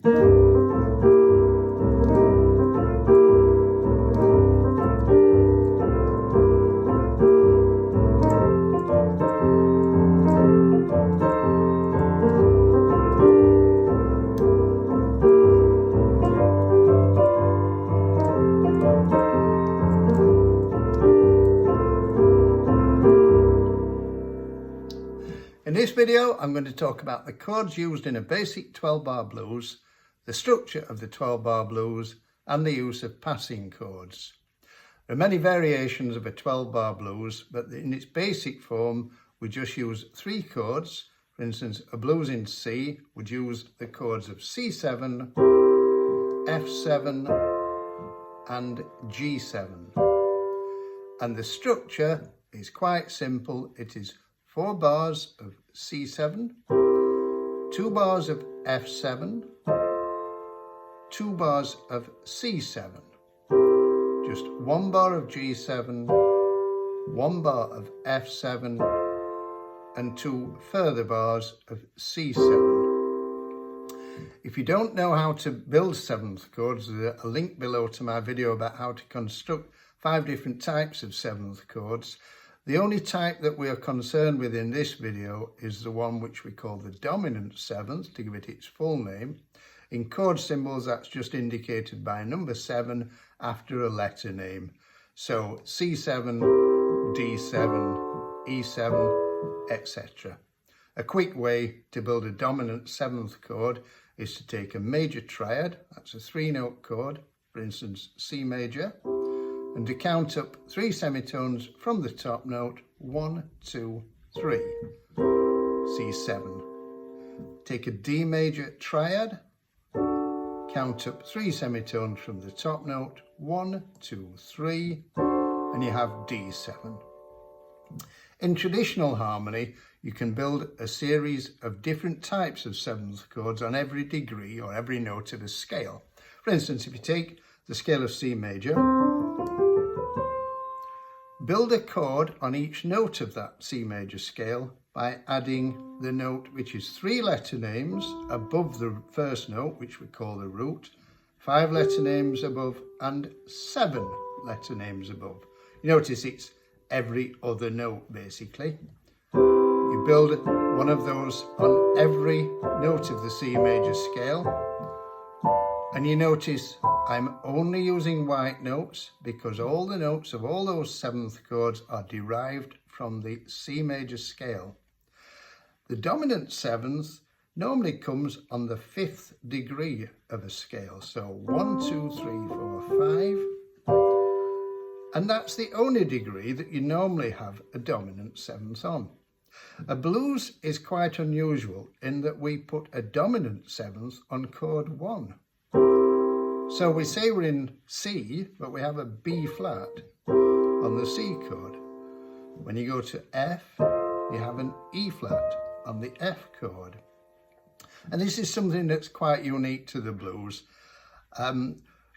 In this video, I'm going to talk about the chords used in a basic 12-bar blues, the structure of the 12-bar blues, and the use of passing chords. There are many variations of a 12-bar blues, but in its basic form, we just use 3 chords. For instance, a blues in C would use the chords of C7, F7, and G7. And the structure is quite simple. It is 4 bars of C7, 2 bars of F7, 2 bars of C7, just 1 bar of G7, 1 bar of F7, and 2 further bars of C7. If you don't know how to build 7th chords, there's a link below to my video about how to construct 5 different types of 7th chords. The only type that we are concerned with in this video is the one which we call the dominant 7th, to give it its full name. In chord symbols, that's just indicated by number 7 after a letter name. So C7, D7, E7, etc. A quick way to build a dominant 7th chord is to take a major triad, that's a 3-note chord, for instance C major, and to count up 3 semitones from the top note, 1, 2, 3, C7. Take a D major triad, count up 3 semitones from the top note, 1, 2, 3, and you have D7. In traditional harmony, you can build a series of different types of 7th chords on every degree or every note of a scale. For instance, if you take the scale of C major, build a chord on each note of that C major scale by adding the note which is 3 letter names above the first note, which we call the root, 5 letter names above, and 7 letter names above. You notice it's every other note basically. You build one of those on every note of the C major scale, and you notice I'm only using white notes because all the notes of all those 7th chords are derived from the C major scale. The dominant 7th normally comes on the 5th degree of a scale. So 1, 2, 3, 4, 5. And that's the only degree that you normally have a dominant 7th on. A blues is quite unusual in that we put a dominant 7th on chord 1. So we say we're in C, but we have a B flat on the C chord. When you go to F, you have an E flat on the F chord. And this is something that's quite unique to the blues.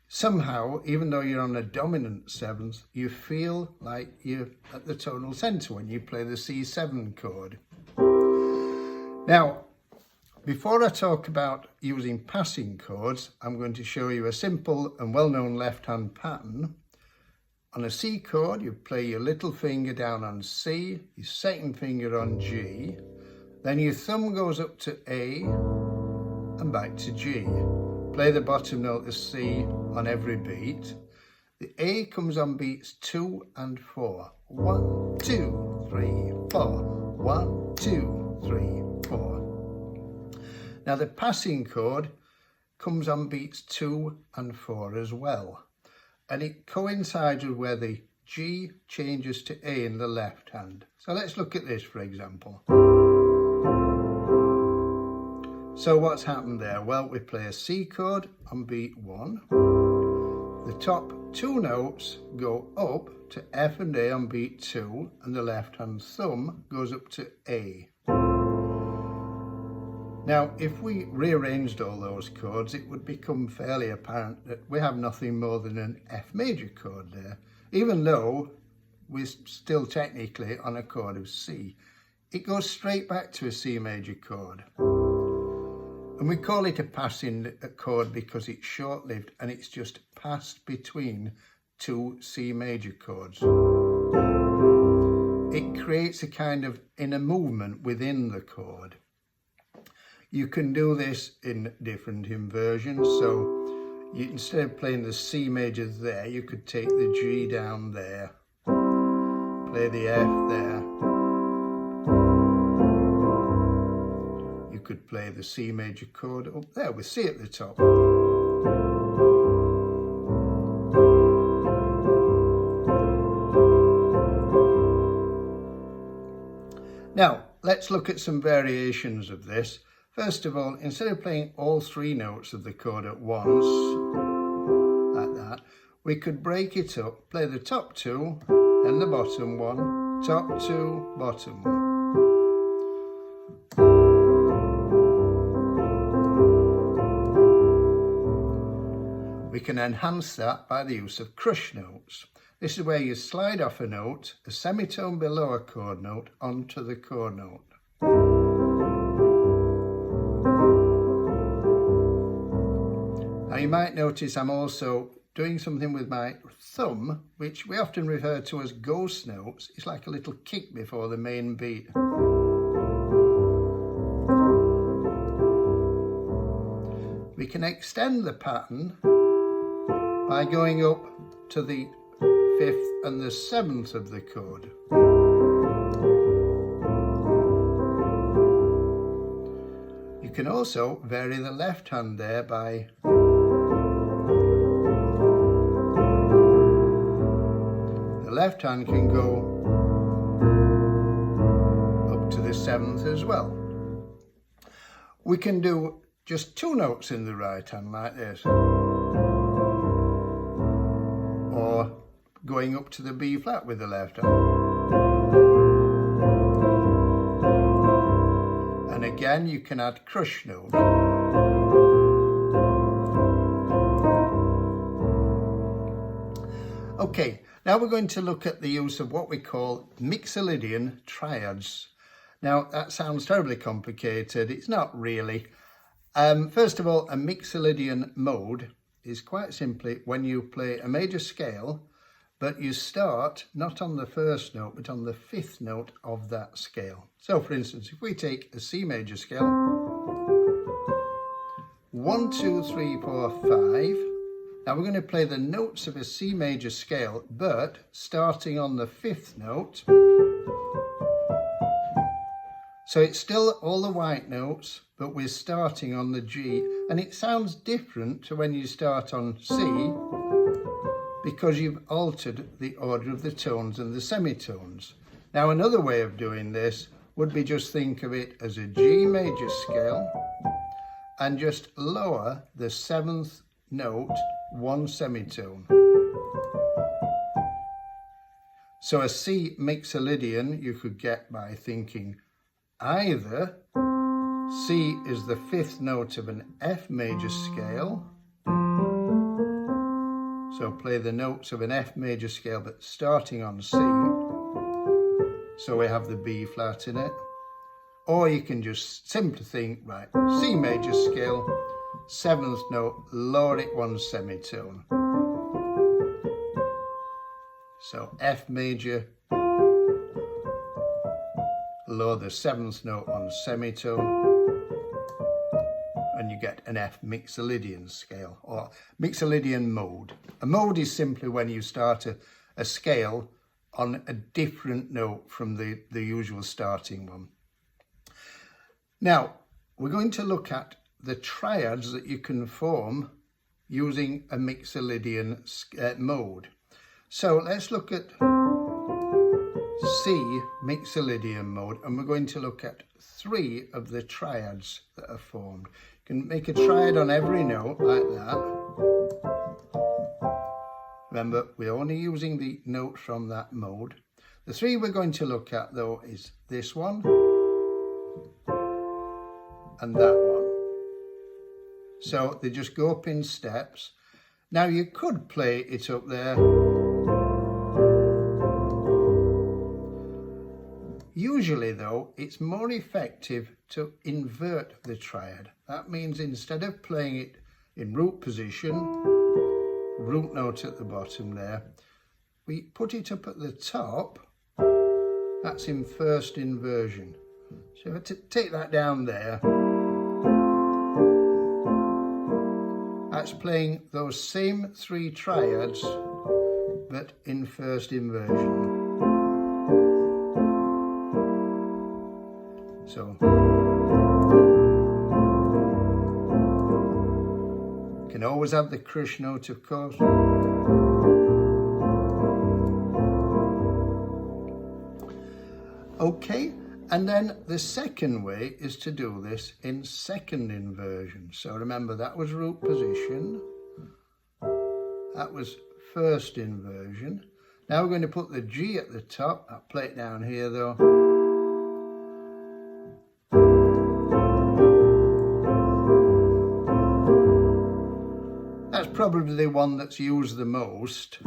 Somehow, even though you're on a dominant 7th, you feel like you're at the tonal centre when you play the C7 chord. Now, before I talk about using passing chords, I'm going to show you a simple and well-known left-hand pattern. On a C chord, you play your little finger down on C, your second finger on G, then your thumb goes up to A and back to G. Play the bottom note of C on every beat. The A comes on beats 2 and 4. 1, 2, 3, 4. 1, 2, 3, 4. Now the passing chord comes on beats 2 and 4 as well, and it coincides with where the G changes to A in the left hand. So let's look at this, for example. So what's happened there? Well, we play a C chord on beat 1. The top 2 notes go up to F and A on beat 2, and the left hand thumb goes up to A. Now, if we rearranged all those chords, it would become fairly apparent that we have nothing more than an F major chord there, even though we're still technically on a chord of C. It goes straight back to a C major chord. And we call it a passing chord because it's short-lived and it's just passed between two C major chords. It creates a kind of inner movement within the chord. You can do this in different inversions. So you, instead of playing the C major there, you could take the G down there, play the F there. You could play the C major chord up there with C at the top. Now, let's look at some variations of this. First of all, instead of playing all three notes of the chord at once, like that, we could break it up, play the top two and the bottom one, top two, bottom one. We can enhance that by the use of crush notes. This is where you slide off a note, a semitone below a chord note, onto the chord note. Now you might notice I'm also doing something with my thumb, which we often refer to as ghost notes. It's like a little kick before the main beat. We can extend the pattern by going up to the 5th and the 7th of the chord. You can also vary the left hand there by the left hand can go up to the 7th as well. We can do just two notes in the right hand like this, or going up to the B flat with the left hand. And again, you can add crush note. Okay, now we're going to look at the use of what we call Mixolydian triads. Now, that sounds terribly complicated. It's not really. First of all, a Mixolydian mode is quite simply when you play a major scale, but you start not on the first note, but on the 5th note of that scale. So for instance, if we take a C major scale, 1, 2, 3, 4, 5. Now we're going to play the notes of a C major scale, but starting on the 5th note. So it's still all the white notes, but we're starting on the G, and it sounds different to when you start on C, because you've altered the order of the tones and the semitones. Now another way of doing this would be just think of it as a G major scale and just lower the 7th note 1 semitone. So a C Mixolydian you could get by thinking either C is the 5th note of an F major scale, so play the notes of an F major scale but starting on C, so we have the B flat in it. Or you can just simply think, right, C major scale, 7th note, lower it 1 semitone. So F major, lower the 7th note 1 semitone, and you get an F Mixolydian scale or Mixolydian mode. A mode is simply when you start a scale on a different note from the usual starting one. Now, we're going to look at the triads that you can form using a Mixolydian mode. So let's look at C Mixolydian mode, and we're going to look at 3 of the triads that are formed. You can make a triad on every note like that. Remember, we're only using the notes from that mode. The 3 we're going to look at though is this one and that one. So they just go up in steps. Now you could play it up there Usually though, it's more effective to invert the triad. That means instead of playing it in root position, root note at the bottom there, we put it up at the top. That's in first inversion. So to take that down there, that's playing those same 3 triads, but in first inversion. So, you can always have the crush note, of course. Okay, and then the second way is to do this in second inversion. So remember, that was root position, that was first inversion. Now we're going to put the G at the top. I'll play it down here though. That's probably the one that's used the most.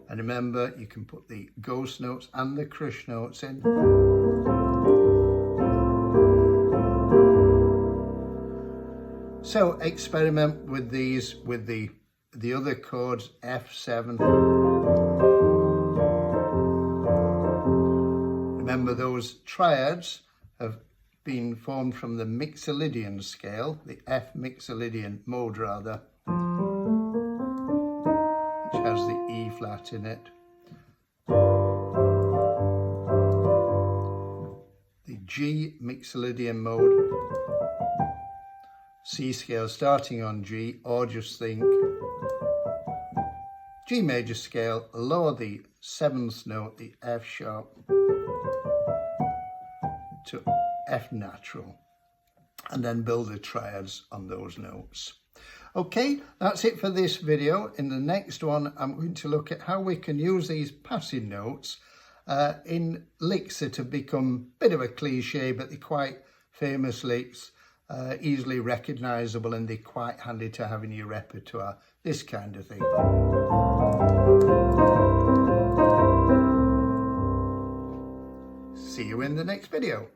And remember, you can put the ghost notes and the crush notes in. So experiment with these, with the other chords, F7. Remember, those triads have been formed from the Mixolydian scale, the F Mixolydian mode rather, which has the E flat in it. The G Mixolydian mode, C scale starting on G, or just think G major scale, lower the 7th note, the F sharp, to F natural, and then build the triads on those notes. Okay, that's it for this video. In the next one, I'm going to look at how we can use these passing notes in licks that have become a bit of a cliche, but they're quite famous licks, easily recognisable, and they're quite handy to have in your repertoire, this kind of thing. See you in the next video.